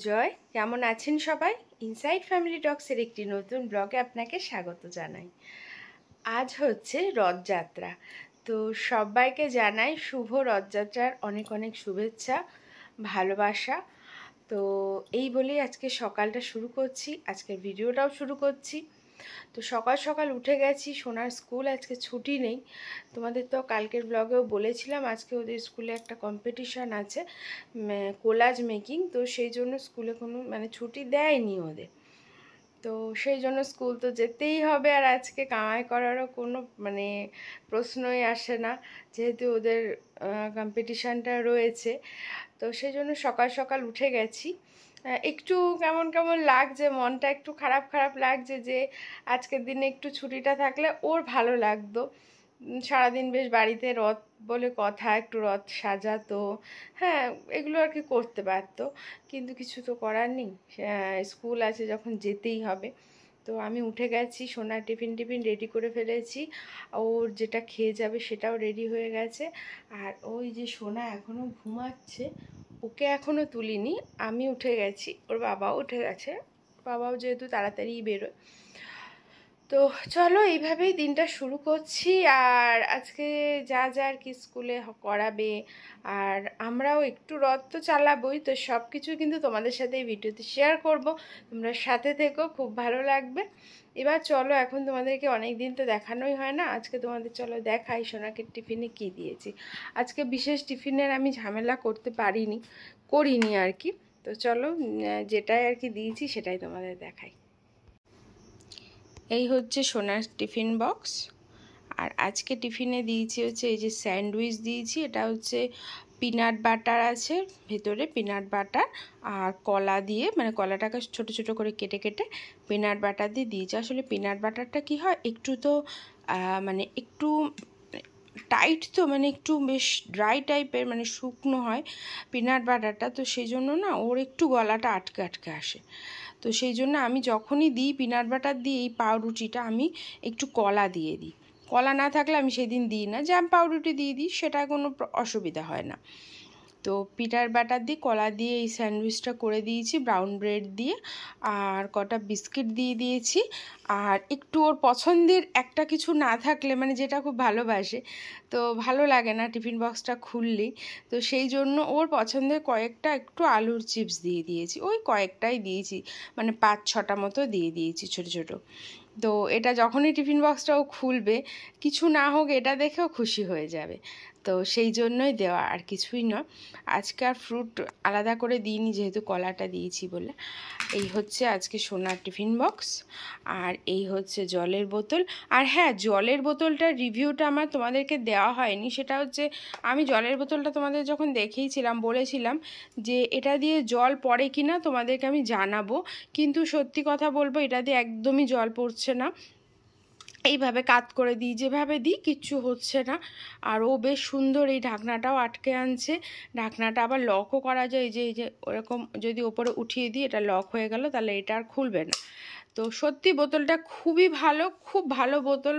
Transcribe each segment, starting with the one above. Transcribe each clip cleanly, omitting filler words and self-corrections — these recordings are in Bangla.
সুজয়, কেমন আছেন সবাই? ইনসাইড ফ্যামিলি টক্সের একটি নতুন ব্লগে আপনাকে স্বাগত জানাই। আজ হচ্ছে রথযাত্রা, তো সবাইকে জানাই শুভ রথযাত্রার অনেক অনেক শুভেচ্ছা, ভালোবাসা। তো এই বলেই আজকে সকালটা শুরু করছি, আজকের ভিডিওটাও শুরু করছি। তো সকাল সকাল উঠে গেছি, সোনার স্কুল আজকে ছুটি নেই। তোমাদের তো কালকের ব্লগেও বলেছিলাম আজকে ওদের স্কুলে একটা কম্পিটিশান আছে কোলাজ মেকিং, তো সেই জন্য স্কুলে কোনো ছুটি দেয়নি ওদের। তো সেই জন্য স্কুল তো যেতেই হবে, আর আজকে কামাই করারও কোনো প্রশ্নই আসে না, যেহেতু ওদের কম্পিটিশানটা রয়েছে। তো সেই জন্য সকাল সকাল উঠে গেছি। একটু কেমন কেমন লাগছে, মনটা একটু খারাপ খারাপ লাগছে যে আজকের দিনে একটু ছুটিটা থাকলে ওর ভালো লাগতো। সারাদিন বেশ বাড়িতে রথ বলে কথা, একটু রথ সাজাতো, হ্যাঁ এগুলো আর কি করতে পারতো, কিন্তু কিছু তো করার নেই, স্কুল আছে যখন যেতেই হবে। তো আমি উঠে গেছি, সোনার টিফিন রেডি করে ফেলেছি, ওর যেটা খেয়ে যাবে সেটাও রেডি হয়ে গেছে। আর ওই যে সোনা এখনও ঘুমাচ্ছে, ওকে এখনও তুলিনি, আমি উঠে গেছি, ওর বাবাও উঠে গেছে, বাবাও যেহেতু তাড়াতাড়ি বেরোয়। তো চলো এইভাবেই দিনটা শুরু করছি। আর আজকে যা যা আর কি স্কুলে করাবে, আর আমরাও একটু রথ তো চালাবই, তো সব কিছু কিন্তু তোমাদের সাথে এই ভিডিওতে শেয়ার করব। তোমরা সাথে থেকো, খুব ভালো লাগবে। এবার চলো, এখন তোমাদেরকে অনেক দিন তো দেখানোই হয় না, আজকে তোমাদের চলো দেখাই সোনাকে টিফিনে কি দিয়েছি। আজকে বিশেষ টিফিনের আমি ঝামেলা করিনি আর কি। তো চলো যেটাই আর কি দিয়েছি সেটাই তোমাদের দেখাই। এই হচ্ছে সোনার টিফিন বক্স, আর আজকে টিফিনে দিয়েছি হচ্ছে এই যে স্যান্ডউইচ দিয়েছি, এটা হচ্ছে পিনাট বাটার আছে ভেতরে, পিনাট বাটার আর কলা দিয়ে, কলাটাকে ছোট ছোট করে কেটে কেটে পিনাট বাটার দিয়ে দিয়েছি। আসলে পিনাট বাটারটা কি হয়, একটু তো একটু টাইট, তো একটু বেশ ড্রাই টাইপের, শুকনো হয় পিনাট বাটারটা, তো সেই জন্য না ওর একটু গলাটা আটকে আটকে আসে। তো সেই জন্য আমি যখনই দিই পিনাট বাটার দিয়ে এই পাউরুটিটা আমি একটু কলা দিয়ে দিই, কলা না থাকলে আমি সেদিন দিই না, জ্যাম পাউরুটি দিয়ে দিই, সেটা কোনো অসুবিধা হয় না। তো পিনাট বাটার দিয়ে কলা দিয়ে এই স্যান্ডউইচটা করে দিয়েছি, ব্রাউন ব্রেড দিয়ে, আর কটা বিস্কিট দিয়ে দিয়েছি। আর একটু ওর পছন্দের একটা কিছু না থাকলে, যেটা খুব ভালোবাসে, তো ভালো লাগে না টিফিন বক্সটা খুললেই, তো সেই জন্য ওর পছন্দের কয়েকটা একটু আলুর চিপস দিয়ে দিয়েছি, ওই কয়েকটাই দিয়েছি, 5-6টা মতো দিয়ে দিয়েছি ছোট ছোট। তো এটা যখনই টিফিন বক্সটা ও খুলবে, কিছু না হোক এটা দেখেও খুশি হয়ে যাবে, তো সেই জন্যই দেওয়া, আর কিছুই নয়। আজকে আর ফ্রুট আলাদা করে দিইনি, যেহেতু কলাটা দিয়েছি বলে। এই হচ্ছে আজকে সোনার টিফিন বক্স, আর এই হচ্ছে জলের বোতল। আর হ্যাঁ, জলের বোতলটার রিভিউটা আমার তোমাদেরকে দেওয়া হয়নি, সেটা হচ্ছে আমি জলের বোতলটা তোমাদের যখন দেখিয়েছিলাম বলেছিলাম যে এটা দিয়ে জল পড়ে কি না তোমাদেরকে আমি জানাবো, কিন্তু সত্যি কথা বলবো এটা দিয়ে একদমই জল পড়ছে না। এইভাবে কাত করে দিই, যেভাবে দিই কিচ্ছু হচ্ছে না। আর ও বেশ সুন্দর এই ঢাকনাটাও আটকে আনছে, ঢাকনাটা আবার লকও করা যায়, এই যে ওরকম যদি ওপরে উঠিয়ে দিই এটা লক হয়ে গেল, তাহলে এটা আর খুলবে না। তো সত্যি বোতলটা খুবই ভালো, খুব ভালো বোতল,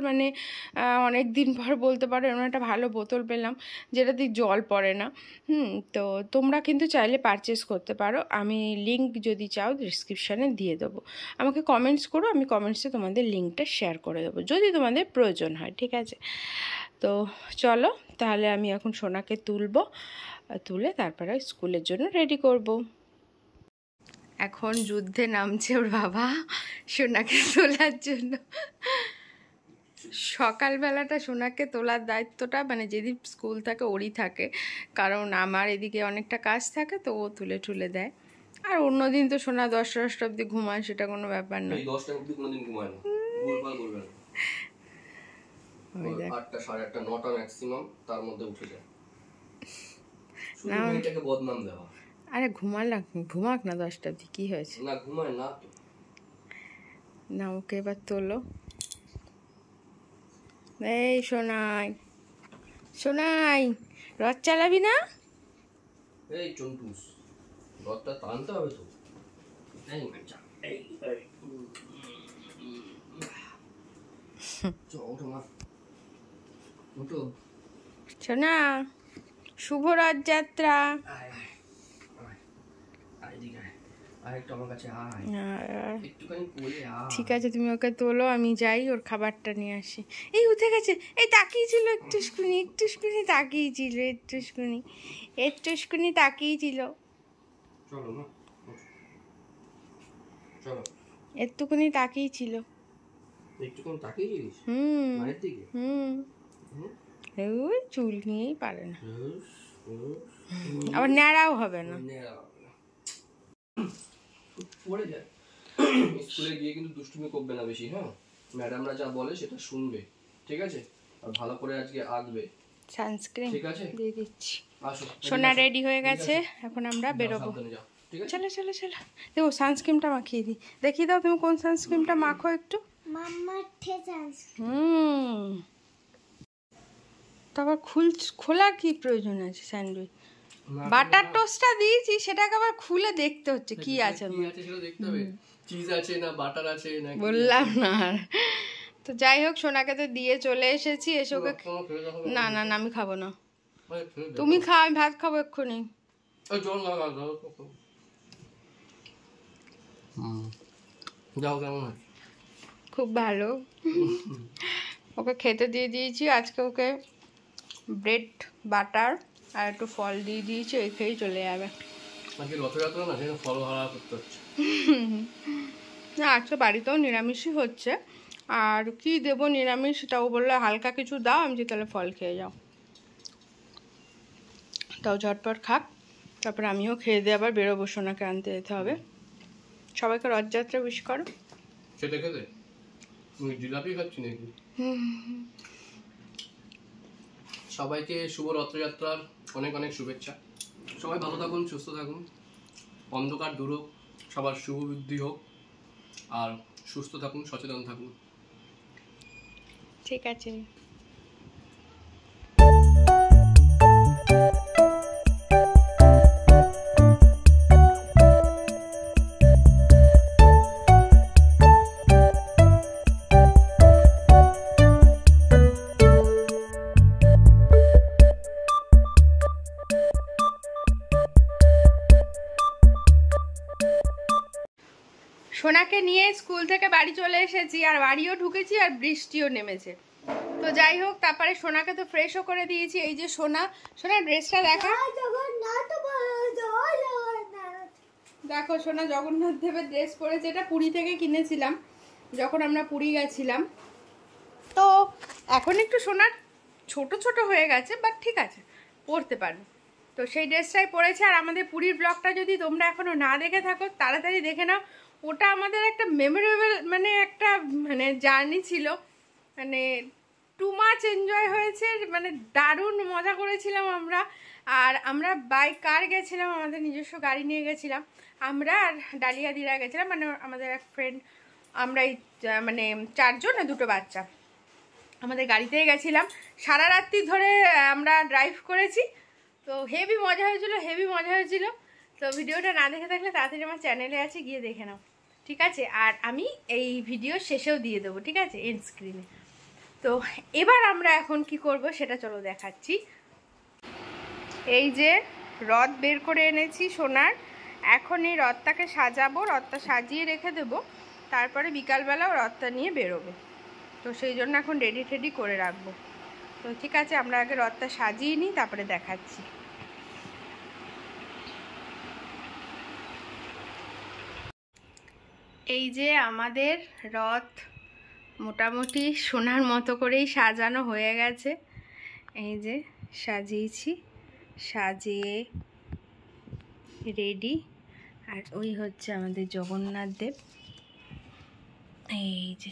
অনেক দিন পর বলতে পারো এমন একটা ভালো বোতল পেলাম যেটাতে জল পড়ে না। তো তোমরা কিন্তু চাইলে পারচেস করতে পারো, আমি লিঙ্ক যদি চাও ডিসক্রিপশানে দিয়ে দেবো, আমাকে কমেন্টস করো, আমি কমেন্টসে তোমাদের লিঙ্কটা শেয়ার করে দেবো যদি তোমাদের প্রয়োজন হয়, ঠিক আছে? তো চলো তাহলে আমি এখন সোনাকে তুলে তারপরে স্কুলের জন্য রেডি করব। এখন যুদ্ধে নামছে ওর বাবা সোনাকে তোলার জন্য। সকালবেলাটা সোনাকে তোলার দায়িত্বটা যেদিন স্কুল থাকে ওরই থাকে, কারণ আমার এদিকে অনেকটা কাজ থাকে, তো ও তুলে দেয়। আর অন্যদিন তো সোনা 10টা অবধি ঘুমায়, সেটা কোনো ব্যাপার না। 10টা অবধি কোনোদিন ঘুমায় না, ভুলভাল বলবে না। 8টা 8:30 9টা ম্যাক্সিমাম, তার মধ্যে উঠে যায়। শুধু মেয়েটাকে বদনাম দেওয়া। আরে ঘুমাক না 10টা অবধি, কি হয়েছে? না ঘুমায় না তো। না ওকে এবার তোলো। এই সোনাই রথ চালাবি না? এই চন্টুস, রথটা টানতে হবে তো। এই মাইচা, এই ওঠো মা, ওঠো। সোনা, শুভ রথযাত্রা। আরেকটু আমার কাছে আয়, একটুখানি কোলে আয়। ঠিক আছে, তুমি ওকে তোলো, আমি যাই ওর খাবারটা নিয়ে আসি। এই উঠে গেছে, এই তাকিয়েছিল একটুকুনি তাকিয়েছিল, একটুকুনি তাকিয়েছিল, চলো না, চলো। একটুকুনি তাকিয়েছিল। একটুখানি তাকিয়েছিস মায়ের দিকে? ওই চুল নিয়েই পারে না, আবার ন্যাড়াও হবে না। পড়ে যায়। স্কুলে গিয়ে কিন্তু দুষ্টুমি করবে না বেশি, হ্যাঁ? ম্যাডামরা যা বলে সেটা শুনবে, ঠিক আছে? আর ভালো করে আজকে আঁকবে। সানস্ক্রিন ঠিক আছে, দিয়ে দিচ্ছি। আসো। সোনা রেডি হয়ে গেছে, এখন আমরা বেরোবো। চলো চলো চলো, দেখো সানস্ক্রিনটা মাখিয়ে দিই। দেখিয়ে দাও তুমি কোন সানস্ক্রিনটা মাখো একটু। তারপর খোলা কি প্রয়োজন আছে? স্যান্ডউইচ বাটার টোস্টটা দিয়েছি, সেটাকে আবার খুলে দেখতে হচ্ছে কি আছে সেটা দেখতে হবে। চিজ আছে না বাটার আছে না, বললাম না। তো যাই হোক, সোনাকে তো দিয়ে চলে এসেছি। এসে ওকে, না না না আমি খাবো না, তুমি খাও, আমি ভাত খাবো এক্ষুনি। যাও, কেমন হয়? খুব ভালো। ওকে খেতে দিয়ে দিয়েছি আজকে। ওকে ব্রেড বাটার আর একটু ফল দিয়ে দিয়েছি, এই খেয়েই চলে যাবে। আজকে রথযাত্রা না, সেটা ফল হারা করতে হচ্ছে না, আজকে বাড়িতেও নিরামিষই হচ্ছে। আর কি দেবো নিরামিষ, তাও বললো হালকা কিছু দাও। আমি যে তাহলে ফল খেয়ে যাও, তাও ঝটপট খাক, তারপর আমিও খেয়ে দিয়ে আবার বেরোবো, সোনাকে আনতে যেতে হবে। সবাইকে রথযাত্রা উইশ করো। খেতে খেতে জিলাপি খাচ্ছি নাকি? সবাইকে শুভ রথযাত্রার অনেক অনেক শুভেচ্ছা। সবাই ভালো থাকুন, সুস্থ থাকুন, অন্ধকার দূর হোক, সবার শুভ বুদ্ধি হোক, আর সুস্থ থাকুন, সচেতন থাকুন। ঠিক আছে। সোনাকে নিয়ে স্কুল থেকে বাড়ি চলে এসেছি, আর বাড়িও ঢুকেছি, আর বৃষ্টিও নেমেছে। তো যাই হোক, তারপরে সোনাকে তো ফ্রেশও করে দিয়েছি। এই যে সোনার ড্রেসটা দেখা, দেখো সোনা জগন্নাথ দেবের ড্রেস পরেছে। এটা পুরী থেকে কিনেছিলাম যখন আমরা পুরী গেছিলাম। তো এখন একটু সোনার ছোট ছোট হয়ে গেছে, বাট ঠিক আছে, পরতে পারবে। তো সেই ড্রেসটাই পরেছে। আর আমাদের পুরীর ব্লগটা যদি তোমরা এখনো না দেখে থাকো, তাড়াতাড়ি দেখে নাও। ওটা আমাদের একটা মেমোরেবল মানে জার্নি ছিল, মানে টু মাচ এনজয় হয়েছে, মানে দারুণ মজা করেছিলাম আমরা। আর আমরা বাই কার গেছিলাম, আমাদের নিজস্ব গাড়ি নিয়ে গেছিলাম আমরা, আর ডালিয়া দিরা গেছিলাম, মানে আমাদের এক ফ্রেন্ড। আমরা এই মানে 4 জন আর 2 বাচ্চা আমাদের গাড়িতেই গেছিলাম। সারা রাত্রি ধরে আমরা ড্রাইভ করেছি। তো হেভি মজা হয়েছিল। তো ভিডিওটা না দেখে থাকলে তাড়াতাড়ি আমার চ্যানেলে আছে, গিয়ে দেখে নাও, ঠিক আছে? আর আমি এই ভিডিও শেষেও দিয়ে দেবো, ঠিক আছে, এন্ড স্ক্রিনে। তো এবার আমরা এখন কি করব সেটা চলো দেখাচ্ছি। এই যে রথ বের করে এনেছি সোনার, এখন এই রথটাকে সাজাবো, রথটা সাজিয়ে রেখে দেবো, তারপরে বিকালবেলাও রথটা নিয়ে বেরোবে। তো সেই জন্য এখন রেডি করে রাখবো। তো ঠিক আছে, আমরা আগে রথটা সাজিয়ে নিই, তারপরে দেখাচ্ছি। এই যে আমাদের রথ মোটামুটি সোনার মতো করেই সাজানো হয়ে গেছে। এই যে সাজিয়েছি, সাজিয়ে রেডি। আর ওই হচ্ছে আমাদের জগন্নাথ দেব। এই যে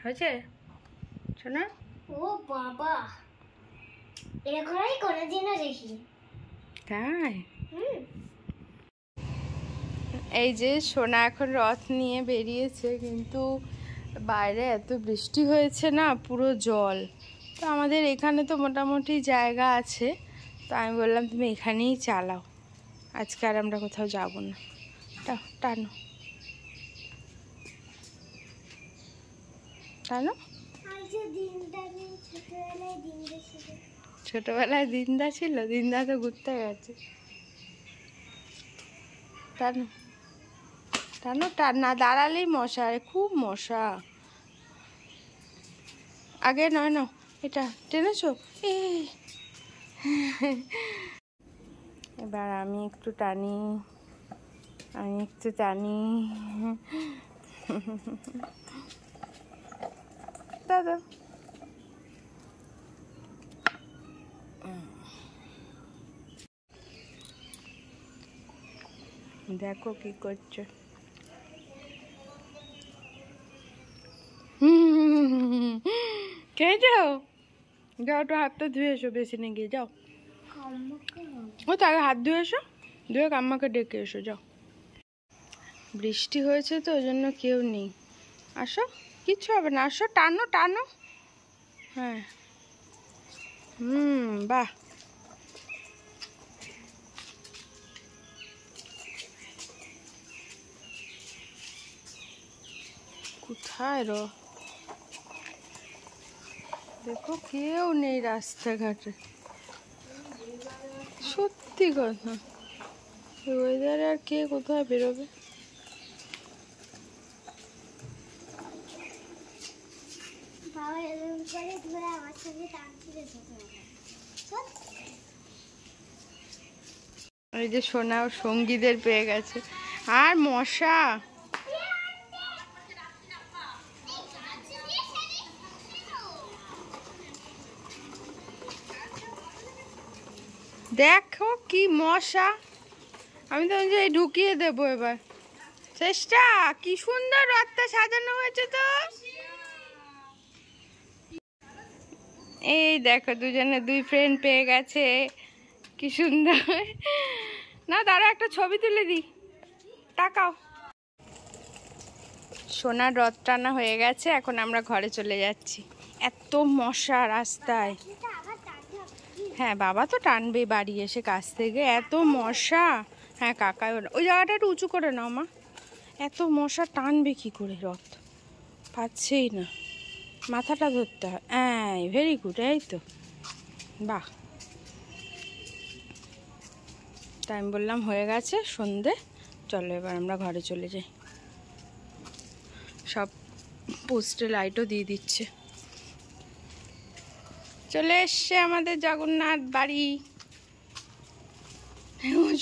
হয়েছে সোনা? ও বাবা, এরকম আমি কোনোদিনও দেখিনি। তাই? এই যে সোনা এখন রথ নিয়ে বেরিয়েছে, কিন্তু বাইরে এত বৃষ্টি হয়েছে না, পুরো জল। তো আমাদের এখানে তো মোটামুটি জায়গা আছে, তো আমি বললাম তুমি এখানেই চালাও, আজকে আর আমরা কোথাও যাব না। টানো ছোটবেলায় দিনদা ছিল, দিনদা তো ঘুরতে গেছে। টানো টানো টান, না দাঁড়ালেই মশা, খুব মশা। আগে নয় না, এটা টেনেছো। এবার আমি একটু টানি, দাদা দেখো কি করছো। কে যাও, যাও তো হাতটা ধুয়ে এসো, বেসিনে গিয়ে যাও। ও তো আগে হাত ধুয়ে এসো, ধুয়ে কাম্মাকে ডেকে এসো, যাও। বৃষ্টি হয়েছে তো ওই জন্য কেউ নেই। আসো, কিচ্ছু হবে না, আসো, টানো টানো। হ্যাঁ, বাহ। কোথায় দেখো কেউ নেই রাস্তাঘাটে, সত্যি কথা। ওয়েদারে আর কে কোথায় বেরোবে। এই যে সোনা ও সঙ্গীদের পেয়ে গেছে। আর মশা, দেখো কি মশা। আমি তো ঢুকিয়ে দেবো এবার। চেষ্টা, কি সুন্দর রথটা সাজানো হয়েছে তো। এই দেখো দুজনে দুই ফ্রেন্ড পেয়ে গেছে, কি সুন্দর। না দাঁড়া, একটা ছবি তুলে দিই, তাকাও। সোনার রথ টানা হয়ে গেছে, এখন আমরা ঘরে চলে যাচ্ছি। এত মশা রাস্তায়। হ্যাঁ, বাবা তো টানবে বাড়ি এসে কাছ থেকে, এত মশা। হ্যাঁ, কাকাই ওই জায়গাটা একটু উঁচু করে নাও মা। এত মশা টানবে কি করে রথ, পাচ্ছেই না, মাথাটা ধরতে হয়। হ্যাঁ, ভেরি গুড, এই তো, বাহ। টাইম বললাম হয়ে গেছে সন্ধে, চলো এবার আমরা ঘরে চলে যাই। সব পোস্টে লাইটও দিয়ে দিচ্ছে। চলে এসছে আমাদের জগন্নাথ বাড়ি।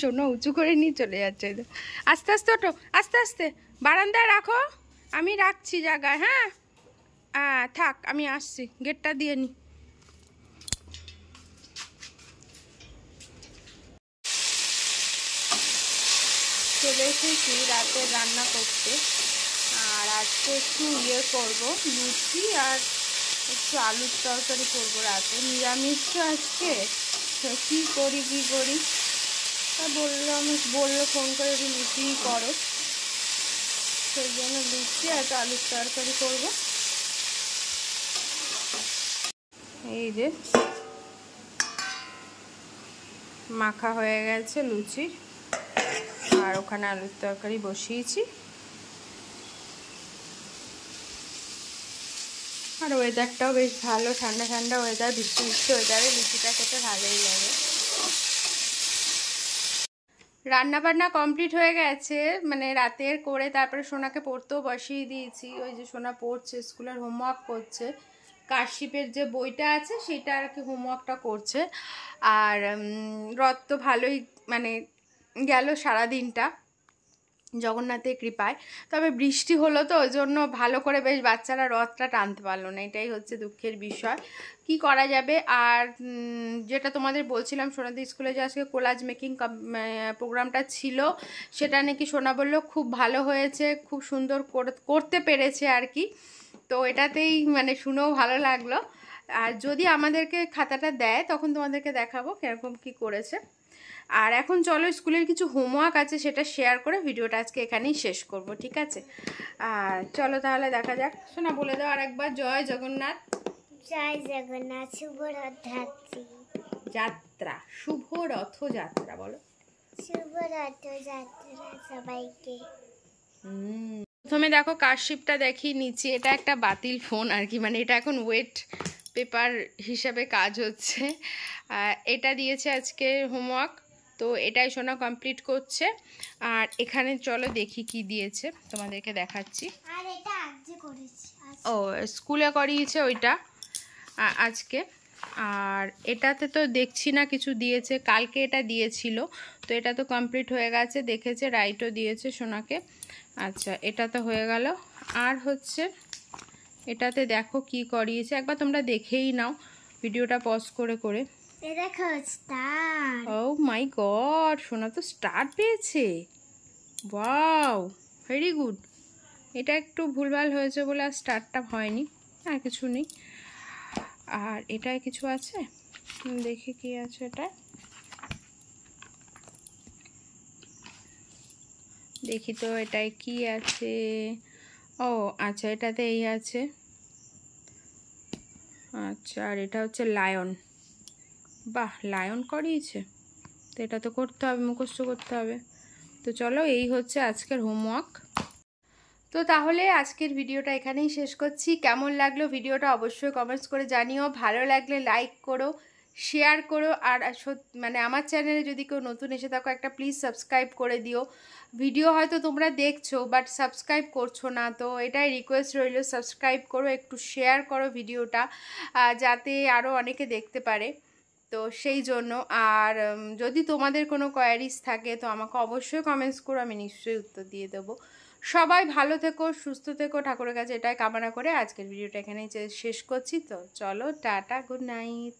শোনো, উঁচু করে নিয়ে চলে যাচ্ছে। আস্তে আস্তে ওঠো, আস্তে আস্তে, বারান্দায় রাখো, আমি রাখছি জায়গায়। হ্যাঁ থাক, আমি আসছি, গেটটা দিয়ে নি। চলে এসেছি রাতে রান্না করতে। আর আজকে একটু করবো, লুচি আর একটু আলুর তরকারি করবো রাতে। নিরামিষ তো আজকে, কি করি। তা বললো ফোন করে একটু লুচি করো, সেই জন্য লুচি আর আলুর তরকারি করবো। এই যে মাখা হয়ে গেছে লুচি, আর ওখানে আলুর তরকারি বসিয়েছি। আর ওয়েদারটাও বেশ ভালো, ঠান্ডা ঠান্ডা ওয়েদার, বৃষ্টি ওয়েদারে লুচিটা খেতে ভালোই লাগে। রান্না বান্না কমপ্লিট হয়ে গেছে, মানে রাতের করে তারপরে সোনাকে পড়তেও বসিয়ে দিয়েছি। ওই যে সোনা পড়ছে, স্কুলের হোমওয়ার্ক করছে, কার্শিপের যে বইটা আছে সেটা আর কি হোমওয়ার্কটা করছে। আর রথ তো ভালোই মানে গেল সারাদিনটা জগন্নাথের কৃপায়। তবে বৃষ্টি হলো তো ওই জন্য ভালো করে বেশ বাচ্চারা রথটা টানতে পারলো না, এটাই হচ্ছে দুঃখের বিষয়। কি করা যাবে। আর যেটা তোমাদের বলছিলাম, সোনাদের স্কুলে যে আজকে কোলাজ মেকিং প্রোগ্রামটা ছিল, সেটা নাকি সোনা বললো খুব ভালো হয়েছে, খুব সুন্দর করতে পেরেছে আর কি। তো এটাতেই মানে শুনেও ভালো লাগলো। আর যদি আমাদেরকে খাতাটা দেয় তখন তোমাদেরকে দেখাবো কিরকম কি করেছে। আর এখন চলো, স্কুলের কিছু হোমওয়ার্ক আছে সেটা শেয়ার করে ভিডিওটা আজকে এখানেই শেষ করব, ঠিক আছে? আর চলো তাহলে দেখা যাক। শোনা বলে দাও আরেকবার, জয় জগন্নাথ। জয় জগন্নাথ, শুভ রথযাত্রী যাত্রা, শুভ রথযাত্রা বলো। শুভ রথযাত্রা সবাইকে। প্রথমে দেখো কার্শিপটা দেখি নিচে, এটা একটা বাতিল ফোন আর কি, মানে এটা এখন ওয়েট পেপার হিসাবে কাজ হচ্ছে। এটা দিয়েছে আজকে হোমওয়ার্ক, তো এটাই সোনা কমপ্লিট করছে। আর এখানে চলো দেখি কি দিয়েছে, তোমাদেরকে দেখাচ্ছি। আর এটা আজকে করেছি। ও স্কুলে করিয়েছে ওইটা আজকে। আর এটাতে তো দেখছি না কিছু দিয়েছে, কালকে এটা দিয়েছিল, তো এটা তো কমপ্লিট হয়ে গেছে, দেখেছে, রাইটও দিয়েছে সোনাকে। আচ্ছা, এটা তো হয়ে গেল। আর হচ্ছে এটাতে দেখো কি করিয়েছে, একবার তোমরা দেখেই নাও ভিডিওটা পজ করে করে। এ দেখো স্টার। ও মাই গড, সোনা তো স্টার পেয়েছে। Wow, very good. এটা একটু ভুলভাল হয়েছে বলে আর স্টারটা হয়নি, আর কিছু নেই। আর এটায় কিছু আছে, দেখি কি আছে এটা, দেখি তো এটায় কি আছে। ও আচ্ছা, এটাতে এই আছে। আচ্ছা, আর এটা হচ্ছে লায়ন। বাহ, লায়ন করিয়েছে, তো এটা তো করতে হবে, মুখস্থ করতে হবে। তো চলো, এই হচ্ছে আজকের হোমওয়ার্ক। তো তাহলে আজকের ভিডিওটা এখানেই শেষ করছি। কেমন লাগলো ভিডিওটা অবশ্যই কমেন্টস করে জানিও। ভালো লাগলে লাইক করো, শেয়ার করো। আর মানে আমার চ্যানেলে যদি কেউ নতুন এসে থাকো, একটা প্লিজ সাবস্ক্রাইব করে দিও। ভিডিও হয়তো তোমরা দেখছো বাট সাবস্ক্রাইব করছো না, তো এটাই রিকোয়েস্ট রইল, সাবস্ক্রাইব করো, একটু শেয়ার করো ভিডিওটা, যাতে আরও অনেকে দেখতে পারে। তো সেই জন্য। আর যদি তোমাদের কোনো কোয়ারিজ থাকে তো আমাকে অবশ্যই কমেন্টস করো, আমি নিশ্চয়ই উত্তর দিয়ে দেবো। সবাই ভালো থেকো, সুস্থ থেকো, ঠাকুরের কাছে এটাই কামনা করে আজকের ভিডিওটা এখানেই শেষ করছি। তো চলো, টাটা, গুড নাইট।